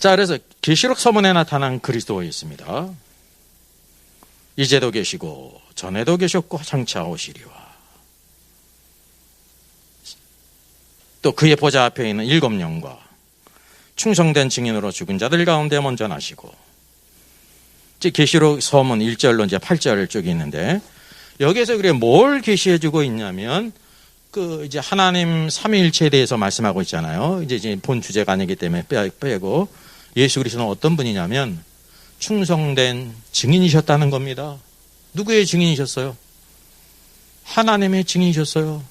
자, 그래서 계시록 서문에 나타난 그리스도가 있습니다. 이제도 계시고 전에도 계셨고 장차 오시리와. 또 그의 보좌 앞에 있는 7영과 충성된 증인으로 죽은 자들 가운데 먼저 나시고. 계시록 서문 1절로 이제 8절 쪽이 있는데, 여기에서 그래 뭘 계시해 주고 있냐면, 이제 하나님 삼위일체에 대해서 말씀하고 있잖아요. 이제 본 주제가 아니기 때문에 빼고, 예수 그리스도는 어떤 분이냐면 충성된 증인이셨다는 겁니다. 누구의 증인이셨어요? 하나님의 증인이셨어요.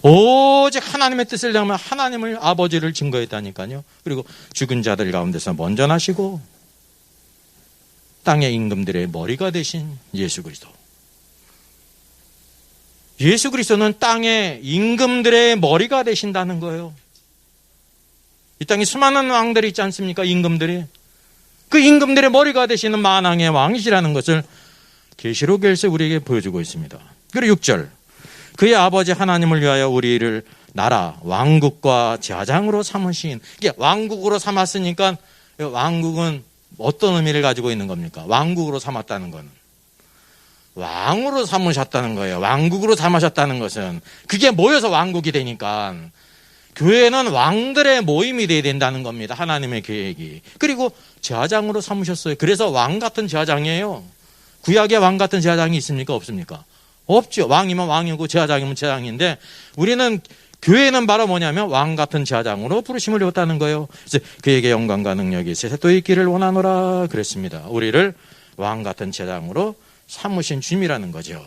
오직 하나님의 뜻을 향하면 하나님을, 아버지를 증거했다니까요. 그리고 죽은 자들 가운데서 먼저 나시고 땅의 임금들의 머리가 되신 예수 그리스도. 예수 그리스도는 땅의 임금들의 머리가 되신다는 거예요. 이 땅에 수많은 왕들이 있지 않습니까? 임금들이. 그 임금들의 머리가 되시는 만왕의 왕이시라는 것을 계시록에서 우리에게 보여주고 있습니다. 그리고 6절. 그의 아버지 하나님을 위하여 우리를 나라, 왕국과 제사장으로 삼으신. 이게 왕국으로 삼았으니까 왕국은 어떤 의미를 가지고 있는 겁니까? 왕국으로 삼았다는 건. 왕으로 삼으셨다는 거예요. 왕국으로 삼으셨다는 것은. 그게 모여서 왕국이 되니까. 교회는 왕들의 모임이 돼야 된다는 겁니다. 하나님의 계획이. 그리고 제사장으로 삼으셨어요. 그래서 왕 같은 제사장이에요. 구약에 왕 같은 제사장이 있습니까? 없습니까? 없죠. 왕이면 왕이고 제사장이면 제사장인데, 우리는 교회는 바로 뭐냐면 왕 같은 제사장으로 부르심을 입었다는 거예요. 그래서 그에게 영광과 능력이 세세토 있기를 원하노라 그랬습니다. 우리를 왕 같은 제사장으로 삼으신 주님이라는 거죠.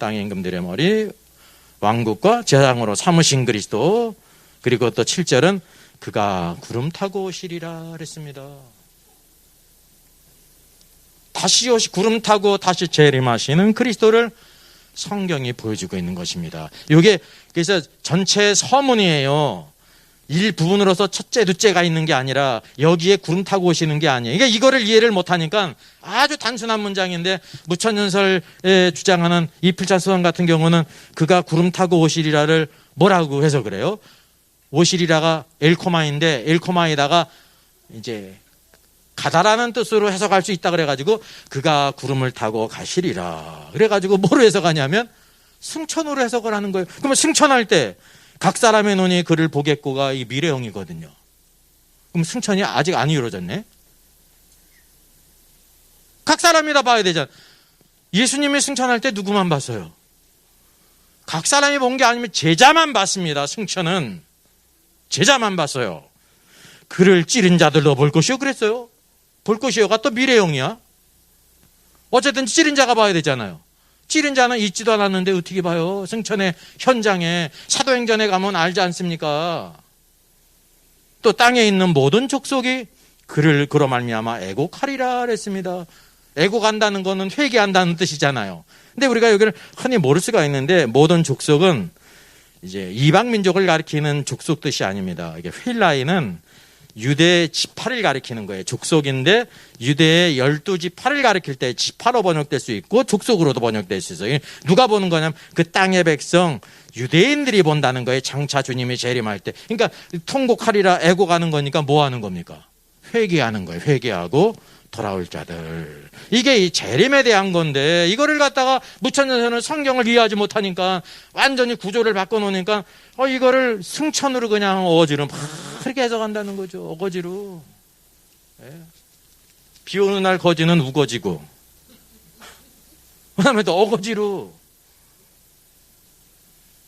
땅의 임금들의 머리, 왕국과 제사장으로 삼으신 그리스도. 그리고 또 7절은 그가 구름 타고 오시리라 그랬습니다. 다시 구름 타고 다시 재림하시는 그리스도를 성경이 보여주고 있는 것입니다. 이게 그래서 전체 서문이에요. 일부분으로서 첫째, 둘째가 있는 게 아니라 여기에 구름 타고 오시는 게 아니에요. 그러니까 이거를 이해를 못하니까 아주 단순한 문장인데, 무천년설에 주장하는 이 필자서원 같은 경우는 그가 구름 타고 오시리라를 뭐라고 해서 그래요? 오시리라가 엘코마인데 엘코마에다가 이제 가다라는 뜻으로 해석할 수 있다 그래가지고 그가 구름을 타고 가시리라 그래가지고 뭐로 해석하냐면 승천으로 해석을 하는 거예요. 그러면 승천할 때 각 사람의 눈이 그를 보겠고가 이 미래형이거든요. 그럼 승천이 아직 안 이루어졌네. 각 사람이 다 봐야 되잖아. 예수님이 승천할 때 누구만 봤어요? 각 사람이 본 게 아니면 제자만 봤습니다. 승천은 제자만 봤어요. 그를 찌른 자들도 볼 것이요 그랬어요. 볼 것이요가 또 미래형이야. 어쨌든 찌른 자가 봐야 되잖아요. 찌른 자는 있지도 않았는데 어떻게 봐요? 승천의 현장에 사도행전에 가면 알지 않습니까? 또 땅에 있는 모든 족속이 그를 그로 말미암아 애곡하리라 그랬습니다. 애곡한다는 거는 회개한다는 뜻이잖아요. 근데 우리가 여기를 흔히 모를 수가 있는데, 모든 족속은 이제 이방 민족을 가리키는 족속 뜻이 아닙니다. 이게 휠라이는 유대 지파를 가리키는 거예요. 족속인데 유대의 12지파를 가리킬 때 지파로 번역될 수 있고 족속으로도 번역될 수 있어요. 누가 보는 거냐면 그 땅의 백성 유대인들이 본다는 거예요. 장차 주님이 재림할 때. 그러니까 통곡하리라 애곡하는 거니까 뭐 하는 겁니까? 회개하는 거예요. 회개하고 돌아올 자들. 이게 이 재림에 대한 건데, 이거를 갖다가 무천년설은 성경을 이해하지 못하니까 완전히 구조를 바꿔놓으니까 이거를 승천으로 그냥 어거지로 막 그렇게 해석한다는 거죠. 어거지로. 예. 비 오는 날 거지는 우거지고, 그다음에 또 어거지로.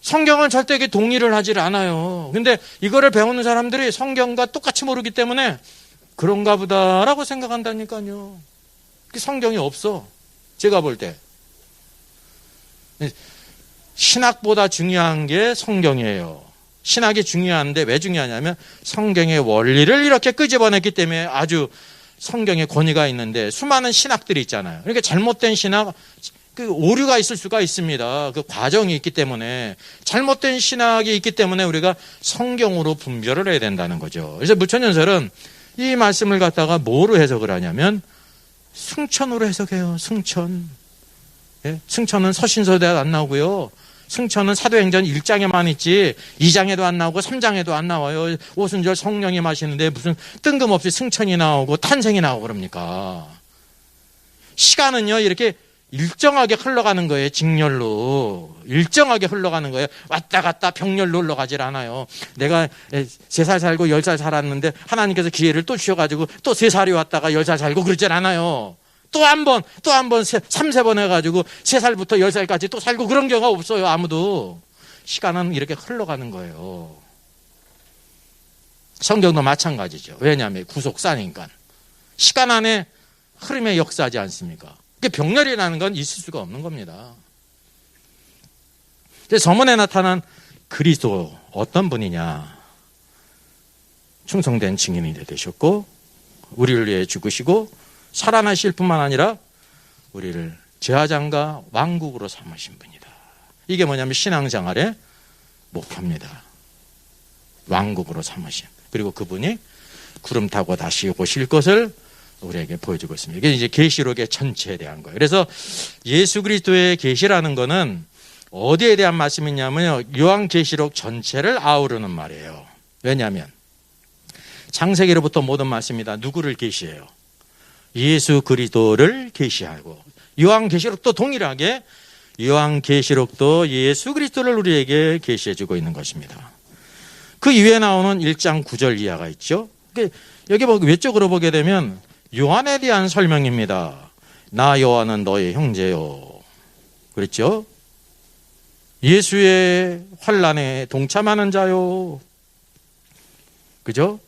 성경은 절대 이게 동의를 하질 않아요. 근데 이거를 배우는 사람들이 성경과 똑같이 모르기 때문에 그런가 보다라고 생각한다니까요. 성경이 없어. 제가 볼 때. 신학보다 중요한 게 성경이에요. 신학이 중요한데 왜 중요하냐면 성경의 원리를 이렇게 끄집어냈기 때문에 아주 성경의 권위가 있는데, 수많은 신학들이 있잖아요. 그러니까 잘못된 신학, 오류가 있을 수가 있습니다. 그 과정이 있기 때문에, 잘못된 신학이 있기 때문에 우리가 성경으로 분별을 해야 된다는 거죠. 그래서 무천년설은 이 말씀을 갖다가 뭐로 해석을 하냐면 승천으로 해석해요. 승천. 예? 승천은 서신서대에 안 나오고요. 승천은 사도행전 1장에만 있지 2장에도 안 나오고 3장에도 안 나와요. 오순절 성령이 마시는데 무슨 뜬금없이 승천이 나오고 탄생이 나오고 그럽니까? 시간은요 이렇게 일정하게 흘러가는 거예요. 직렬로 일정하게 흘러가는 거예요. 왔다 갔다 병렬로 흘러가질 않아요. 내가 3살 살고 10살 살았는데 하나님께서 기회를 또 주셔가지고 또 3살이 왔다가 10살 살고 그러질 않아요. 또 한 번 3-4번 해가지고 3살부터 10살까지 또 살고 그런 경우가 없어요. 아무도. 시간은 이렇게 흘러가는 거예요. 성경도 마찬가지죠. 왜냐하면 구속사니까 시간 안에 흐름에 역사하지 않습니까? 병렬이라는 건 있을 수가 없는 겁니다. 저문에 나타난 그리스도 어떤 분이냐? 충성된 증인이 되셨고 우리를 위해 죽으시고 살아나실 뿐만 아니라 우리를 제사장과 왕국으로 삼으신 분이다. 이게 뭐냐면 신앙생활의 목표입니다. 왕국으로 삼으신. 그리고 그분이 구름 타고 다시 오실 것을 우리에게 보여주고 있습니다. 이게 이제 계시록의 전체에 대한 거예요. 그래서 예수 그리스도의 계시라는 거는 어디에 대한 말씀이냐면요. 요한계시록 전체를 아우르는 말이에요. 왜냐하면 창세기로부터 모든 말씀이다. 누구를 계시해요? 예수 그리스도를 계시하고 요한계시록도 동일하게 요한계시록도 예수 그리스도를 우리에게 계시해주고 있는 것입니다. 그 이후에 나오는 1장 9절 이하가 있죠. 여기 외적으로 보게 되면 요한에 대한 설명입니다. 나 요한은 너의 형제요. 그랬죠? 예수의 환난에 동참하는 자요. 그죠?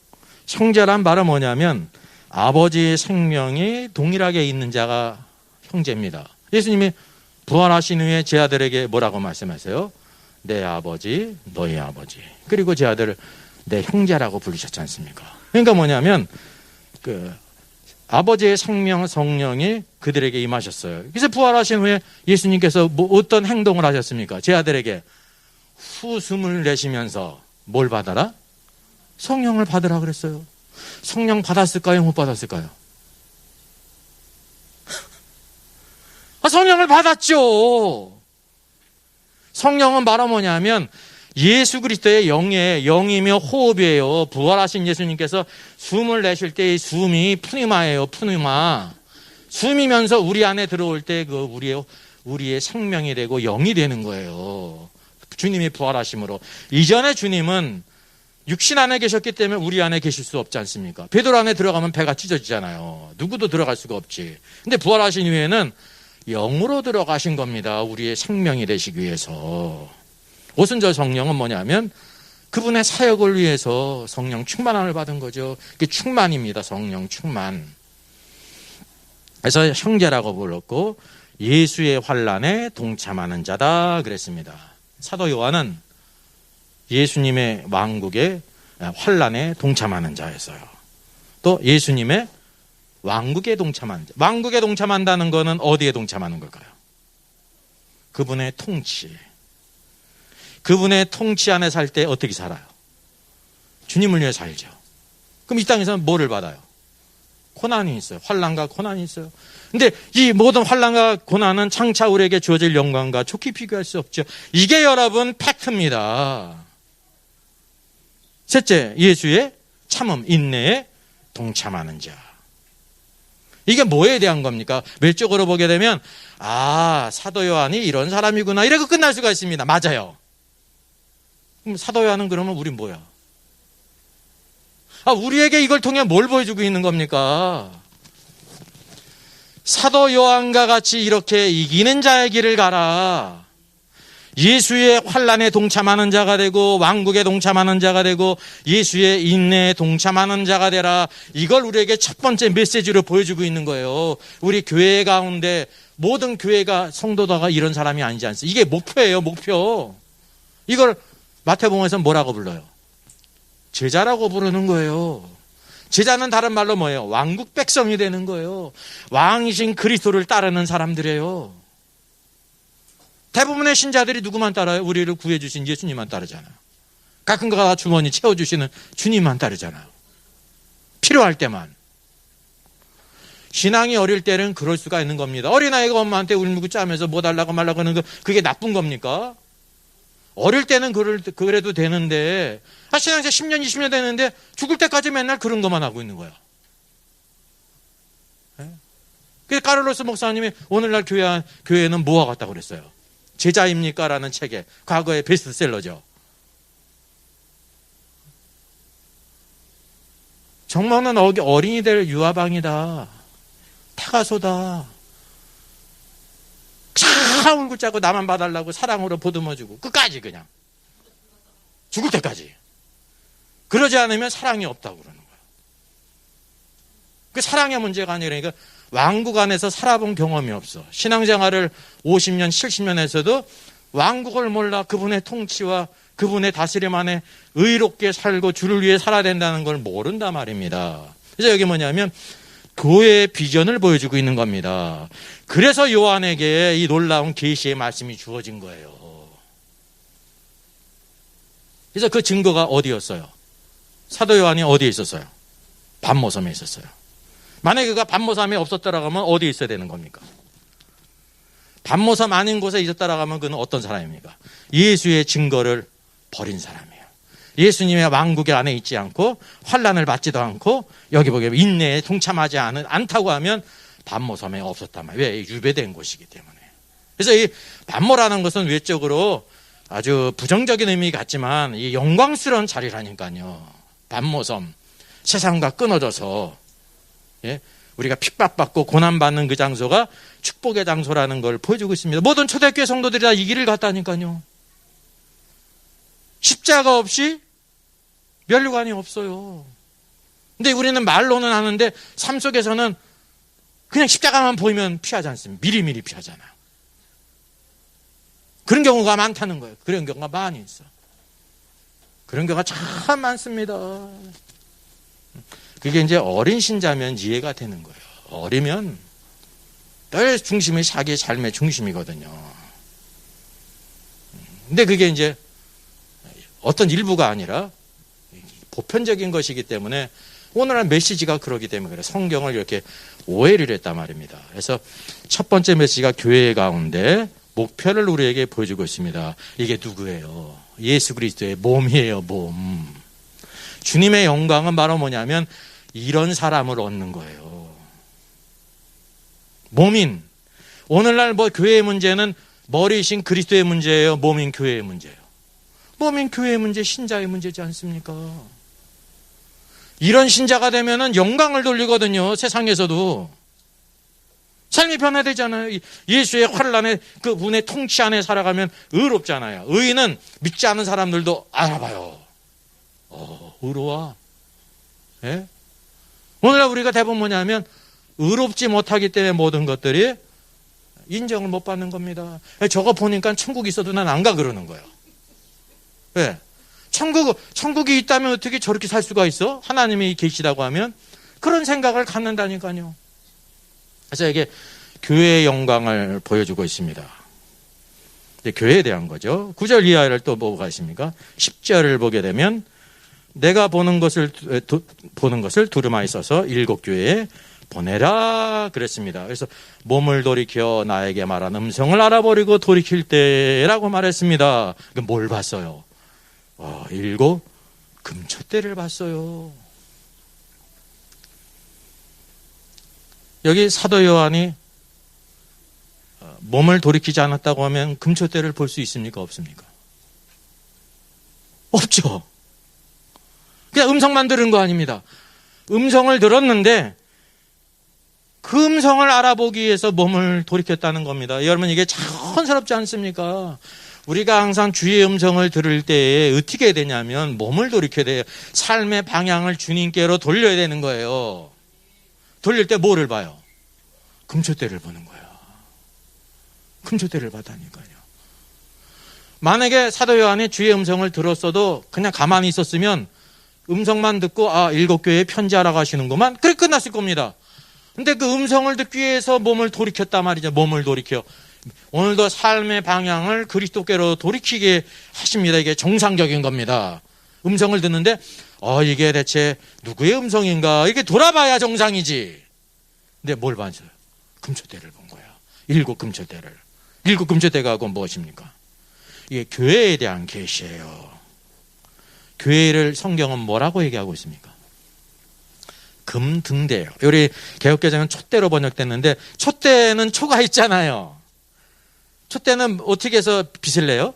형제란 말은 뭐냐면 아버지의 생명이 동일하게 있는 자가 형제입니다. 예수님이 부활하신 후에 제 아들에게 뭐라고 말씀하세요? 내 아버지, 너의 아버지. 그리고 제 아들을 내 형제라고 부르셨지 않습니까? 그러니까 뭐냐면 아버지의 생명 성령이 그들에게 임하셨어요. 그래서 부활하신 후에 예수님께서 어떤 행동을 하셨습니까? 제 아들에게 후숨을 내쉬면서 뭘 받아라? 성령을 받으라 그랬어요. 성령 받았을까요? 못 받았을까요? 성령을 받았죠. 성령은 바로 뭐냐면 예수 그리스도의 영이며 호흡이에요. 부활하신 예수님께서 숨을 내쉴 때 이 숨이 푸니마예요. 푸니마. 숨이면서 우리 안에 들어올 때 그 우리의 생명이 되고 영이 되는 거예요. 주님이 부활하심으로. 이전에 주님은 육신 안에 계셨기 때문에 우리 안에 계실 수 없지 않습니까? 베드로 안에 들어가면 배가 찢어지잖아요. 누구도 들어갈 수가 없지. 근데 부활하신 후에는 영으로 들어가신 겁니다. 우리의 생명이 되시기 위해서. 오순절 성령은 뭐냐면 그분의 사역을 위해서 성령 충만함을 받은 거죠. 그게 충만입니다. 성령 충만. 그래서 형제라고 불렀고 예수의 환난에 동참하는 자다 그랬습니다. 사도 요한은 예수님의 왕국의 환난에 동참하는 자였어요. 또 예수님의 왕국에 동참하는 자. 왕국에 동참한다는 것은 어디에 동참하는 걸까요? 그분의 통치. 그분의 통치 안에 살 때 어떻게 살아요? 주님을 위해 살죠. 그럼 이 땅에서는 뭐를 받아요? 고난이 있어요. 환난과 고난이 있어요. 근데 이 모든 환난과 고난은 장차 우리에게 주어질 영광과 좋게 비교할 수 없죠. 이게 여러분 팩트입니다. 셋째, 예수의 참음, 인내에 동참하는 자. 이게 뭐에 대한 겁니까? 외적으로 보게 되면 사도 요한이 이런 사람이구나 이렇게 끝날 수가 있습니다. 맞아요. 그럼 사도 요한은 그러면 우리 뭐야? 우리에게 이걸 통해 뭘 보여주고 있는 겁니까? 사도 요한과 같이 이렇게 이기는 자의 길을 가라. 예수의 환난에 동참하는 자가 되고 왕국에 동참하는 자가 되고 예수의 인내에 동참하는 자가 되라. 이걸 우리에게 첫 번째 메시지로 보여주고 있는 거예요. 우리 교회 가운데 모든 교회가 성도다가 이런 사람이 아니지 않습니까? 이게 목표예요. 목표. 이걸 마태복음에서는 뭐라고 불러요? 제자라고 부르는 거예요. 제자는 다른 말로 뭐예요? 왕국 백성이 되는 거예요. 왕이신 그리스도를 따르는 사람들이에요. 대부분의 신자들이 누구만 따라요? 우리를 구해주신 예수님만 따르잖아요. 가끔가다 주머니 채워주시는 주님만 따르잖아요. 필요할 때만. 신앙이 어릴 때는 그럴 수가 있는 겁니다. 어린아이가 엄마한테 울고 짜면서 뭐 달라고 말라고 하는 거 그게 나쁜 겁니까? 어릴 때는 그래도 되는데, 신앙생활 10년, 20년 되는데 죽을 때까지 맨날 그런 것만 하고 있는 거야. 그래서 카를로스 목사님이 오늘날 교회는 뭐와 같다고 그랬어요? 제자입니까? 라는 책에 과거의 베스트셀러죠. 정말은 어린이들 유아방이다. 타가소다. 차 울고 짜고 나만 봐달라고 사랑으로 보듬어주고 끝까지 그냥 죽을 때까지. 그러지 않으면 사랑이 없다고 그러는 거야. 그 사랑의 문제가 아니라 그러니까 왕국 안에서 살아본 경험이 없어. 신앙생활을 50년, 70년 했어도 왕국을 몰라 그분의 통치와 그분의 다스림 안에 의롭게 살고 주를 위해 살아야 된다는 걸 모른단 말입니다. 그래서 여기 뭐냐면 교회의 비전을 보여주고 있는 겁니다. 그래서 요한에게 이 놀라운 계시의 말씀이 주어진 거예요. 그래서 그 증거가 어디였어요? 사도 요한이 어디에 있었어요? 반모섬에 있었어요. 만약에 그가 반모섬에 없었다라고 하면 어디에 있어야 되는 겁니까? 반모섬 아닌 곳에 있었다라고 하면 그는 어떤 사람입니까? 예수의 증거를 버린 사람이에요. 예수님의 왕국의 안에 있지 않고 환난을 받지도 않고 여기 보게 인내에 동참하지 않다고 하면 반모섬에 없었단 말이에요. 왜? 유배된 곳이기 때문에. 그래서 이 반모라는 것은 외적으로 아주 부정적인 의미 같지만 이 영광스러운 자리라니까요. 반모섬, 세상과 끊어져서 우리가 핍박받고 고난받는 그 장소가 축복의 장소라는 걸 보여주고 있습니다. 모든 초대교회 성도들이 다 이 길을 갔다니까요. 십자가 없이 면류관이 없어요. 근데 우리는 말로는 하는데 삶 속에서는 그냥 십자가만 보이면 피하지 않습니다. 미리미리 피하잖아요. 그런 경우가 많다는 거예요. 그런 경우가 많이 있어. 그런 경우가 참 많습니다. 그게 이제 어린 신자면 이해가 되는 거예요. 어리면 늘 중심이 자기 삶의 중심이거든요. 근데 그게 이제 어떤 일부가 아니라 보편적인 것이기 때문에 오늘날 메시지가 그러기 때문에 그래요. 성경을 이렇게 오해를 했단 말입니다. 그래서 첫 번째 메시지가 교회 가운데 목표를 우리에게 보여주고 있습니다. 이게 누구예요? 예수 그리스도의 몸이에요. 몸. 주님의 영광은 바로 뭐냐면 이런 사람을 얻는 거예요. 몸인. 오늘날 교회의 문제는 머리이신 그리스도의 문제예요? 몸인 교회의 문제예요? 몸인 교회의 문제, 신자의 문제지 않습니까? 이런 신자가 되면은 영광을 돌리거든요. 세상에서도. 삶이 변화되잖아요. 예수의 환란에 그분의 통치 안에 살아가면 의롭잖아요. 의인은 믿지 않은 사람들도 알아봐요. 의로워. 예? 오늘날 우리가 대부분 뭐냐면 의롭지 못하기 때문에 모든 것들이 인정을 못 받는 겁니다. 저거 보니까 천국이 있어도 난 안 가 그러는 거예요. 왜? 천국이 있다면 어떻게 저렇게 살 수가 있어? 하나님이 계시다고 하면 그런 생각을 갖는다니까요. 그래서 이게 교회의 영광을 보여주고 있습니다. 교회에 대한 거죠. 9절 이하를 또 뭐가 있습니까? 10절을 보게 되면 내가 보는 것을 두루마에 써서 7교회에 보내라 그랬습니다. 그래서 몸을 돌이켜 나에게 말한 음성을 알아버리고 돌이킬 때라고 말했습니다. 뭘 봤어요? 7 금초대를 봤어요. 여기 사도 요한이 몸을 돌이키지 않았다고 하면 금초대를 볼 수 있습니까? 없습니까? 없죠. 그냥 음성만 들은 거 아닙니다. 음성을 들었는데 그 음성을 알아보기 위해서 몸을 돌이켰다는 겁니다. 여러분 이게 자연스럽지 않습니까? 우리가 항상 주의 음성을 들을 때에 어떻게 해야 되냐면 몸을 돌이켜야 돼요. 삶의 방향을 주님께로 돌려야 되는 거예요. 돌릴 때 뭐를 봐요? 금초대를 보는 거예요. 금초대를 봤다니까요. 만약에 사도 요한이 주의 음성을 들었어도 그냥 가만히 있었으면 음성만 듣고 7교회에 편지하러 가시는구만. 그래 끝났을 겁니다. 근데 그 음성을 듣기 위해서 몸을 돌이켰단 말이죠. 몸을 돌이켜. 오늘도 삶의 방향을 그리스도께로 돌이키게 하십니다. 이게 정상적인 겁니다. 음성을 듣는데 이게 대체 누구의 음성인가? 이게 돌아봐야 정상이지. 근데 뭘 봤어요? 금초대를 본 거야. 7 금초대를. 7 금초대가 그건 무엇입니까? 이게 교회에 대한 계시예요. 교회를 성경은 뭐라고 얘기하고 있습니까? 금등대예요. 우리 개역개정은 촛대로 번역됐는데 촛대는 초가 있잖아요. 촛대는 어떻게 해서 빛을 내요?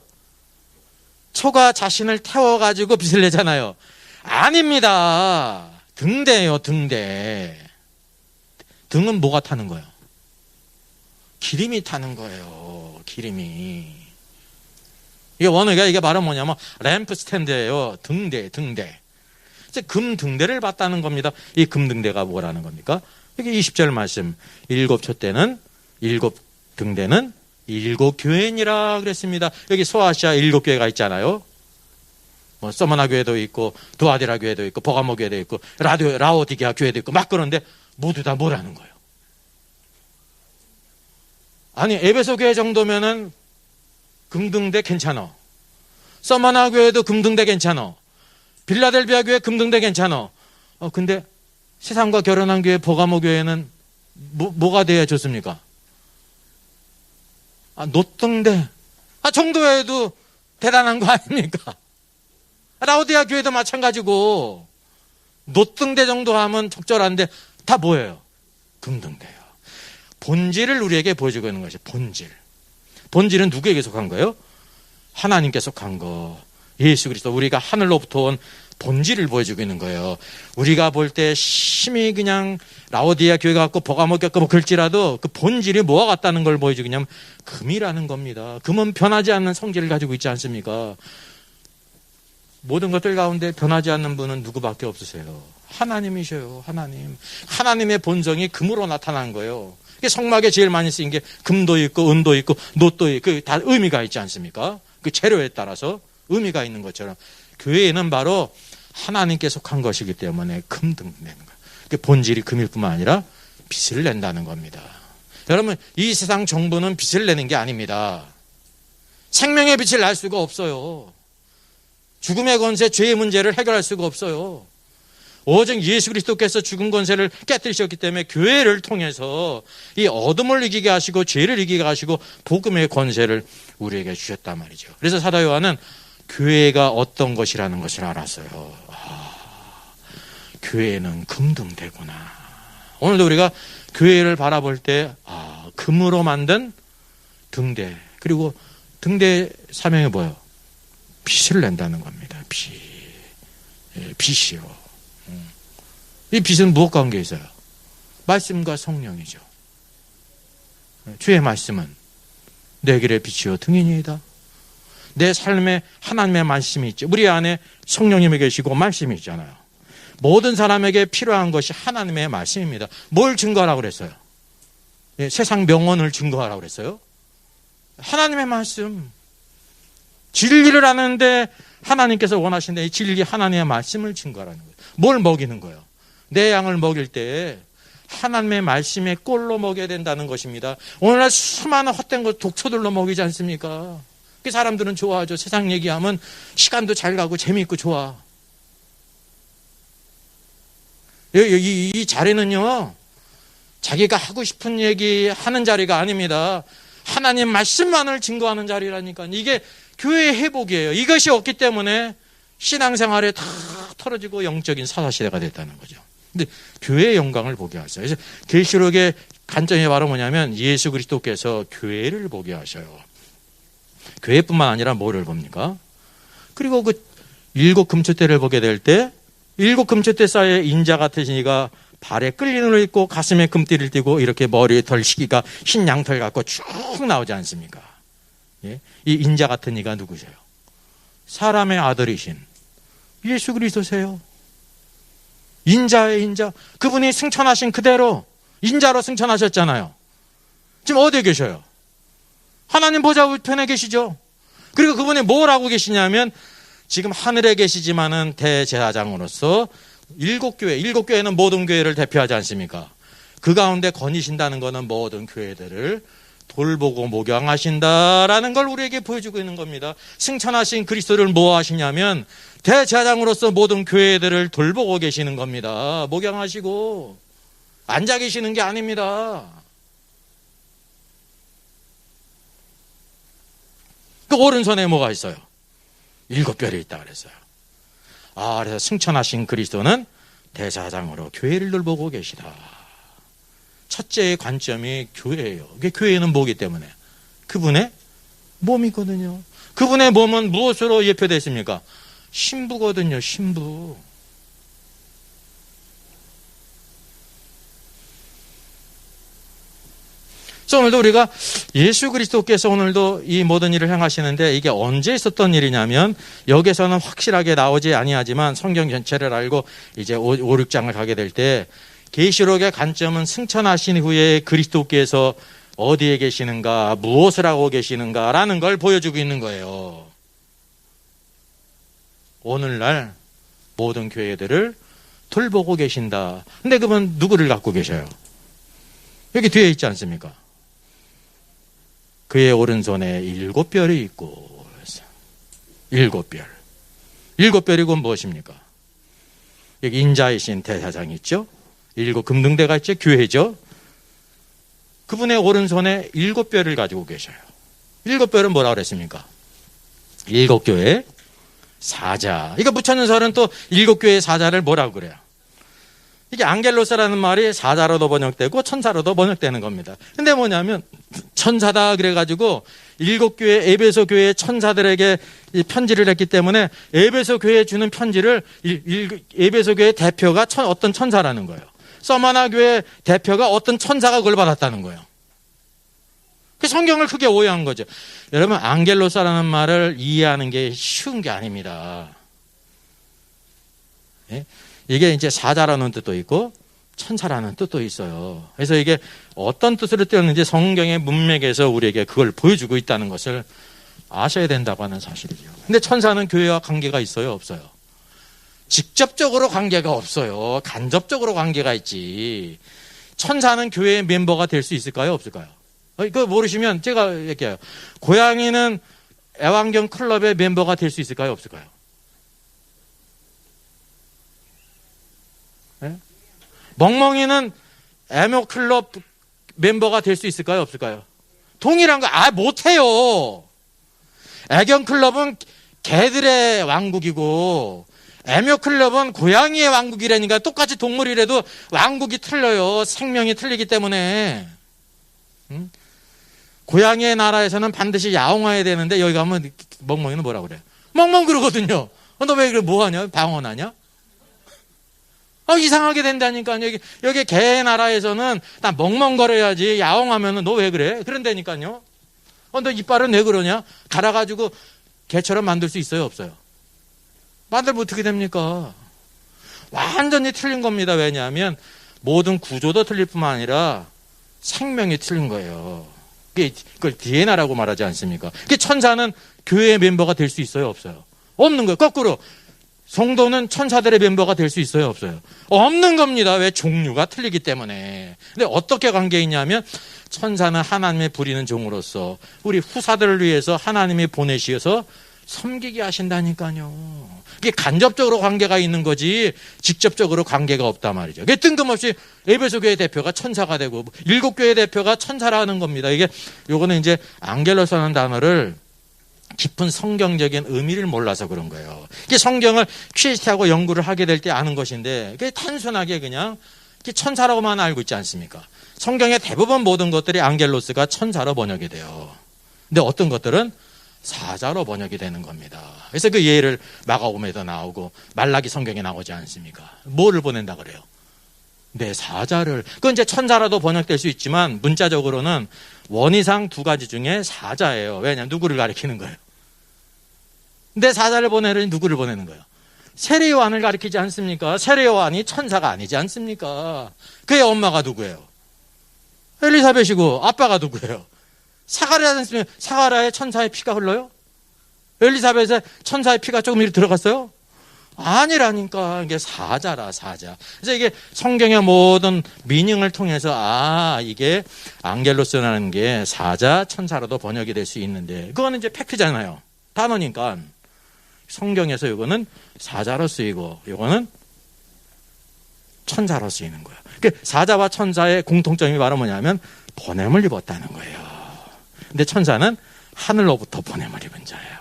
초가 자신을 태워가지고 빛을 내잖아요. 아닙니다. 등대예요, 등대. 등은 뭐가 타는 거예요? 기름이 타는 거예요. 기름이. 이게 원어가 이게 바로 뭐냐면 램프 스탠드예요. 등대, 등대. 이제 금 등대를 봤다는 겁니다. 이 금 등대가 뭐라는 겁니까? 여기 20절 말씀. 일곱 촛대는 일곱 등대는 일곱 교회니라 그랬습니다. 여기 소아시아 일곱 교회가 있잖아요. 뭐 서머나 교회도 있고 두아디라 교회도 있고 버가모 교회도 있고 라오디게아 교회도 있고 막 그런데 모두 다 뭐라는 거예요? 아니 에베소 교회 정도면은 금등대 괜찮아. 서머나 교회도 금등대 괜찮아. 빌라델비아 교회 금등대 괜찮아. 근데 세상과 결혼한 교회 버가모 교회는 뭐가 돼야 좋습니까? 노등대. 정도에도 대단한 거 아닙니까? 라오디아 교회도 마찬가지고 노등대 정도 하면 적절한데 다 뭐예요? 금등대예요. 본질을 우리에게 보여주고 있는 것이 본질. 본질은 누구에게 속한 거예요? 하나님께 속한 거. 예수 그리스도 우리가 하늘로부터 온 본질을 보여주고 있는 거예요. 우리가 볼 때 심히 그냥 라오디아 교회 같고 버가모 교회 같고 그럴지라도 그 본질이 뭐와 같다는 걸 보여주냐면 금이라는 겁니다. 금은 변하지 않는 성질을 가지고 있지 않습니까? 모든 것들 가운데 변하지 않는 분은 누구밖에 없으세요. 하나님이셔요. 하나님. 하나님의 본성이 금으로 나타난 거예요. 성막에 제일 많이 쓰인 게 금도 있고 은도 있고 놋도 있고 다 의미가 있지 않습니까? 그 재료에 따라서 의미가 있는 것처럼 교회에는 바로 하나님께 속한 것이기 때문에 금등대는 거예요. 그 본질이 금일 뿐만 아니라 빛을 낸다는 겁니다. 여러분 이 세상 정부는 빛을 내는 게 아닙니다. 생명의 빛을 낼 수가 없어요. 죽음의 권세, 죄의 문제를 해결할 수가 없어요. 오직 예수 그리스도께서 죽은 권세를 깨뜨리셨기 때문에 교회를 통해서 이 어둠을 이기게 하시고 죄를 이기게 하시고 복음의 권세를 우리에게 주셨단 말이죠. 그래서 사도 요한은 교회가 어떤 것이라는 것을 알았어요. 교회는 금등대구나. 오늘도 우리가 교회를 바라볼 때 금으로 만든 등대. 그리고 등대 사명이 뭐예요? 빛을 낸다는 겁니다. 빛이요. 이 빛은 무엇과 관계 있어요? 말씀과 성령이죠. 주의 말씀은 내 길의 빛이요 등이니이다. 내 삶에 하나님의 말씀이 있죠. 우리 안에 성령님이 계시고 말씀이 있잖아요. 모든 사람에게 필요한 것이 하나님의 말씀입니다. 뭘 증거하라고 그랬어요? 세상 명언을 증거하라고 그랬어요? 하나님의 말씀. 진리를 아는데 하나님께서 원하신데 이 진리 하나님의 말씀을 증거하라는 거예요. 뭘 먹이는 거예요? 내 양을 먹일 때 하나님의 말씀의 꼴로 먹여야 된다는 것입니다. 오늘날 수많은 헛된 것 독초들로 먹이지 않습니까? 그 사람들은 좋아하죠. 세상 얘기하면 시간도 잘 가고 재미있고 좋아. 이 자리는요, 자기가 하고 싶은 얘기 하는 자리가 아닙니다. 하나님 말씀만을 증거하는 자리라니까. 이게 교회의 회복이에요. 이것이 없기 때문에 신앙생활에 다 털어지고 영적인 사사시대가 됐다는 거죠. 근데 교회의 영광을 보게 하셔요. 그래서 계시록의 관점이 바로 뭐냐면 예수 그리스도께서 교회를 보게 하셔요. 교회뿐만 아니라 뭐를 봅니까? 그리고 그 일곱 금촛대를 보게 될 때 일곱 금촛대 사이에 인자 같으신 이가 발에 끌린을 입고 가슴에 금띠를 띠고 이렇게 머리에 덜 시기가 흰 양털 갖고 쭉 나오지 않습니까? 예? 이 인자 같은 이가 누구세요? 사람의 아들이신 예수 그리스도세요. 인자의 인자. 그분이 승천하신 그대로 인자로 승천하셨잖아요. 지금 어디에 계셔요? 하나님 보좌 우편에 계시죠. 그리고 그분이 뭘 하고 계시냐면 지금 하늘에 계시지만은 대제사장으로서 일곱 교회는 모든 교회를 대표하지 않습니까? 그 가운데 거니신다는 것은 모든 교회들을 돌보고 목양하신다라는 걸 우리에게 보여주고 있는 겁니다. 승천하신 그리스도를 뭐 하시냐면 대제사장으로서 모든 교회들을 돌보고 계시는 겁니다. 목양하시고 앉아 계시는 게 아닙니다. 그 오른손에 뭐가 있어요? 7별이 있다 그랬어요. 그래서 승천하신 그리스도는 대사장으로 교회를 돌보고 계시다. 첫째의 관점이 교회예요. 교회는 뭐기 때문에? 그분의 몸이거든요. 그분의 몸은 무엇으로 예표되어 있습니까? 신부거든요. 신부. 그래서 오늘도 우리가 예수 그리스도께서 오늘도 이 모든 일을 행하시는데 이게 언제 있었던 일이냐면 여기서는 확실하게 나오지 아니하지만 성경 전체를 알고 이제 5, 6장을 가게 될 때 계시록의 관점은 승천하신 후에 그리스도께서 어디에 계시는가, 무엇을 하고 계시는가라는 걸 보여주고 있는 거예요. 오늘날 모든 교회들을 돌보고 계신다. 근데 그분 누구를 갖고 계셔요? 여기 뒤에 있지 않습니까? 그의 오른손에 7별이 있고 7별. 7별이고 무엇입니까? 여기 인자이신 대사장이 있죠. 7 금등대가 있죠. 교회죠. 그분의 오른손에 7별을 가지고 계셔요. 7별은 뭐라고 그랬습니까? 7교회 사자. 이거 부처님설은 또 7교회 사자를 뭐라고 그래요? 이게 안겔로스라는 말이 사자로도 번역되고 천사로도 번역되는 겁니다. 근데 뭐냐면 천사다 그래가지고 7교회 에베소 교회 천사들에게 편지를 했기 때문에 에베소 교회에 주는 편지를 에베소 교회 대표가 어떤 천사라는 거예요. 서마나 교회 대표가 어떤 천사가 그걸 받았다는 거예요. 그 성경을 크게 오해한 거죠. 여러분 안겔로스라는 말을 이해하는 게 쉬운 게 아닙니다. 예? 이게 이제 사자라는 뜻도 있고 천사라는 뜻도 있어요. 그래서 이게 어떤 뜻으로 띄었는지 성경의 문맥에서 우리에게 그걸 보여주고 있다는 것을 아셔야 된다고 하는 사실이죠. 근데 천사는 교회와 관계가 있어요, 없어요? 직접적으로 관계가 없어요. 간접적으로 관계가 있지. 천사는 교회의 멤버가 될 수 있을까요, 없을까요? 그거 모르시면 제가 얘기해요. 고양이는 애완견 클럽의 멤버가 될 수 있을까요, 없을까요? 네? 멍멍이는 애묘 클럽 멤버가 될 수 있을까요, 없을까요? 동일한 거, 못해요. 애견 클럽은 개들의 왕국이고, 애묘 클럽은 고양이의 왕국이라니까 똑같이 동물이라도 왕국이 틀려요. 생명이 틀리기 때문에. 고양이의 나라에서는 반드시 야옹해야 되는데 여기 가면 멍멍이는 뭐라 그래요? 멍멍 그러거든요. 너 왜 그래? 뭐하냐? 방언하냐? 이상하게 된다니까. 여기 개의 나라에서는 나 멍멍거려야지. 야옹하면 너 왜 그래? 그런다니까요. 너 이빨은 왜 그러냐? 갈아가지고 개처럼 만들 수 있어요, 없어요? 만들면 어떻게 됩니까? 완전히 틀린 겁니다. 왜냐하면 모든 구조도 틀릴 뿐만 아니라 생명이 틀린 거예요. 그걸 DNA라고 말하지 않습니까? 천사는 교회의 멤버가 될 수 있어요, 없어요? 없는 거예요. 거꾸로 성도는 천사들의 멤버가 될 수 있어요, 없어요? 없는 겁니다. 왜? 종류가 틀리기 때문에. 근데 어떻게 관계 있냐면 천사는 하나님의 부리는 종으로서 우리 후사들을 위해서 하나님이 보내시어서 섬기게 하신다니까요. 이게 간접적으로 관계가 있는 거지 직접적으로 관계가 없단 말이죠. 이게 뜬금없이 에베소 교회 대표가 천사가 되고 7교회 대표가 천사라는 겁니다. 요거는 이제 안겔로스라는 단어를 깊은 성경적인 의미를 몰라서 그런 거예요. 이게 성경을 퀴즈하고 연구를 하게 될 때 아는 것인데 그게 단순하게 그냥 천사라고만 알고 있지 않습니까? 성경의 대부분 모든 것들이 안겔로스가 천사로 번역이 돼요. 근데 어떤 것들은 사자로 번역이 되는 겁니다. 그래서 그 예를 마가복음에도 나오고 말라기 성경에 나오지 않습니까? 뭐를 보낸다 그래요? 네, 사자를. 그건 이제 천사라도 번역될 수 있지만 문자적으로는 원이상 2가지 중에 사자예요. 왜냐하면 누구를 가리키는 거예요? 근데 사자를 보내려니 누구를 보내는 거예요? 세례요한을 가리키지 않습니까? 세례요한이 천사가 아니지 않습니까? 그의 엄마가 누구예요? 엘리사벳이고 아빠가 누구예요? 사가랴의 천사의 피가 흘러요? 엘리사벳의 천사의 피가 조금 이렇게 들어갔어요? 아니라니까. 이게 사자라, 사자. 그래서 이게 성경의 모든 미닝을 통해서 이게 안겔로스라는 게 사자, 천사로도 번역이 될 수 있는데 그거는 이제 팩트잖아요. 단어니까. 성경에서 이거는 사자로 쓰이고 이거는 천사로 쓰이는 거예요. 사자와 천사의 공통점이 바로 뭐냐면 보냄을 입었다는 거예요. 근데 천사는 하늘로부터 보냄을 입은 자예요.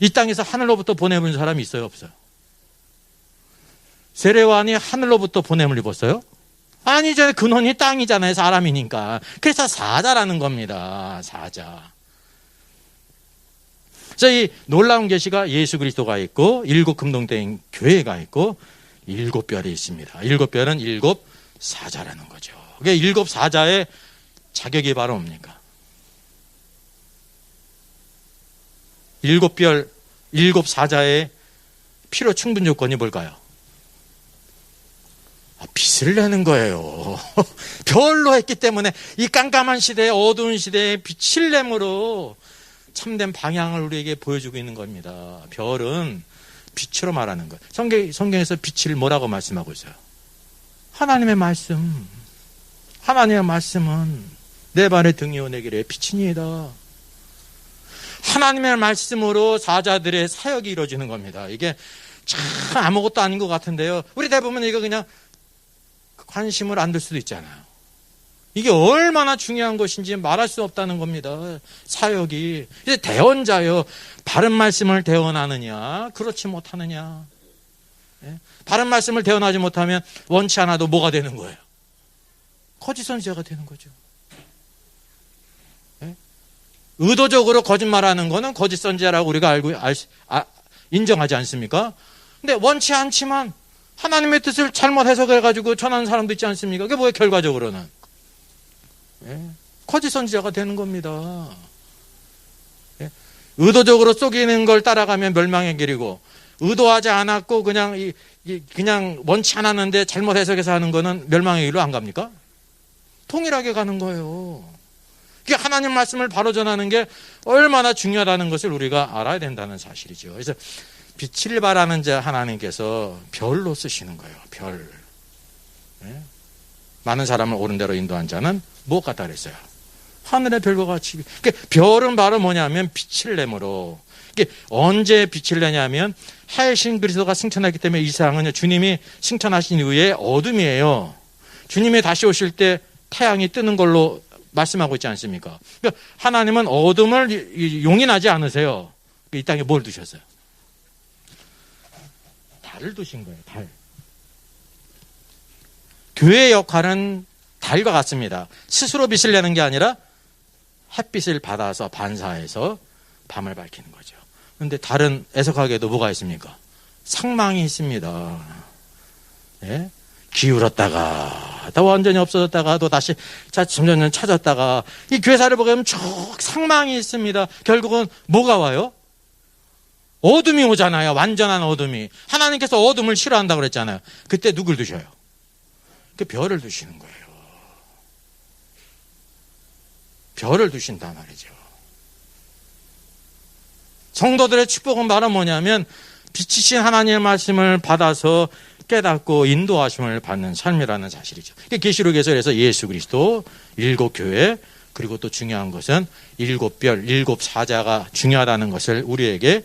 이 땅에서 하늘로부터 보냄을 입은 사람이 있어요, 없어요? 세례요한이 하늘로부터 보냄을 입었어요? 아니잖아요. 근원이 땅이잖아요. 사람이니까. 그래서 사자라는 겁니다. 사자. 그래서 이 놀라운 계시가 예수 그리스도가 있고, 7 금동대인 교회가 있고, 7별이 있습니다. 7별은 7 사자라는 거죠. 그게 7 사자의 자격이 바로 뭡니까? 7별, 7 사자의 필요 충분 조건이 뭘까요? 빛을 내는 거예요. 별로 했기 때문에 이 깜깜한 시대에, 어두운 시대에 빛을 내므로 참된 방향을 우리에게 보여주고 있는 겁니다. 별은 빛으로 말하는 거예요. 성경에서 빛을 뭐라고 말씀하고 있어요? 하나님의 말씀. 하나님의 말씀은 내 발의 등이요 내 길의 빛이니이다. 하나님의 말씀으로 사자들의 사역이 이루어지는 겁니다. 이게 참 아무것도 아닌 것 같은데요. 우리 대부분 이거 그냥 관심을 안 둘 수도 있잖아요. 이게 얼마나 중요한 것인지 말할 수 없다는 겁니다. 사역이. 이제 대언자요. 바른 말씀을 대언하느냐, 그렇지 못하느냐. 예? 바른 말씀을 대언하지 못하면 원치 않아도 뭐가 되는 거예요? 거짓 선지자가 되는 거죠. 예? 의도적으로 거짓말하는 거는 거짓 선지자라고 우리가 인정하지 않습니까? 근데 원치 않지만 하나님의 뜻을 잘못 해석해가지고 전하는 사람도 있지 않습니까? 그게 뭐예요, 결과적으로는? 예? 거짓 선지자가 되는 겁니다. 예? 의도적으로 속이는 걸 따라가면 멸망의 길이고, 의도하지 않았고 그냥 원치 않았는데 잘못 해석해서 하는 거는 멸망의 길로 안 갑니까? 동일하게 가는 거예요. 그게 하나님 말씀을 바로 전하는 게 얼마나 중요하다는 것을 우리가 알아야 된다는 사실이죠. 그래서 빛을 발하는 자 하나님께서 별로 쓰시는 거예요. 별. 예? 많은 사람을 옳은 대로 인도한 자는 무엇 같다 그랬어요? 하늘의 별과 같이. 그러니까 별은 바로 뭐냐면 빛을 내므로. 이게 언제 빛을 내냐면 하신 그리스도가 승천했기 때문에 이 세상은 주님이 승천하신 이후에 어둠이에요. 주님이 다시 오실 때 태양이 뜨는 걸로 말씀하고 있지 않습니까? 그러니까 하나님은 어둠을 용인하지 않으세요. 이 땅에 뭘 두셨어요? 달을 두신 거예요. 달. 교회의 역할은 달과 같습니다. 스스로 빛을 내는 게 아니라 햇빛을 받아서 반사해서 밤을 밝히는 거죠. 그런데 달은 애석하게도 뭐가 있습니까? 상망이 있습니다. 예? 기울었다가 또 완전히 없어졌다가 또 다시 점점 찾았다가 이 괴사를 보게 되면 쭉 상망이 있습니다. 결국은 뭐가 와요? 어둠이 오잖아요. 완전한 어둠이. 하나님께서 어둠을 싫어한다고 그랬잖아요. 그때 누굴 두셔요? 그 별을 두시는 거예요. 별을 두신단 말이죠. 성도들의 축복은 바로 뭐냐면 빛이신 하나님의 말씀을 받아서 깨닫고 인도하심을 받는 삶이라는 사실이죠. 계시록에서 그래서 예수 그리스도, 7 교회, 그리고 또 중요한 것은 7 별, 7 사자가 중요하다는 것을 우리에게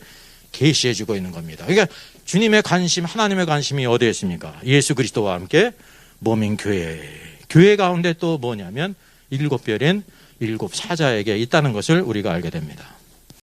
계시해 주고 있는 겁니다. 그러니까 주님의 관심, 하나님의 관심이 어디에 있습니까? 예수 그리스도와 함께 몸인 교회. 교회 가운데 또 뭐냐면 7 별인 7 사자에게 있다는 것을 우리가 알게 됩니다.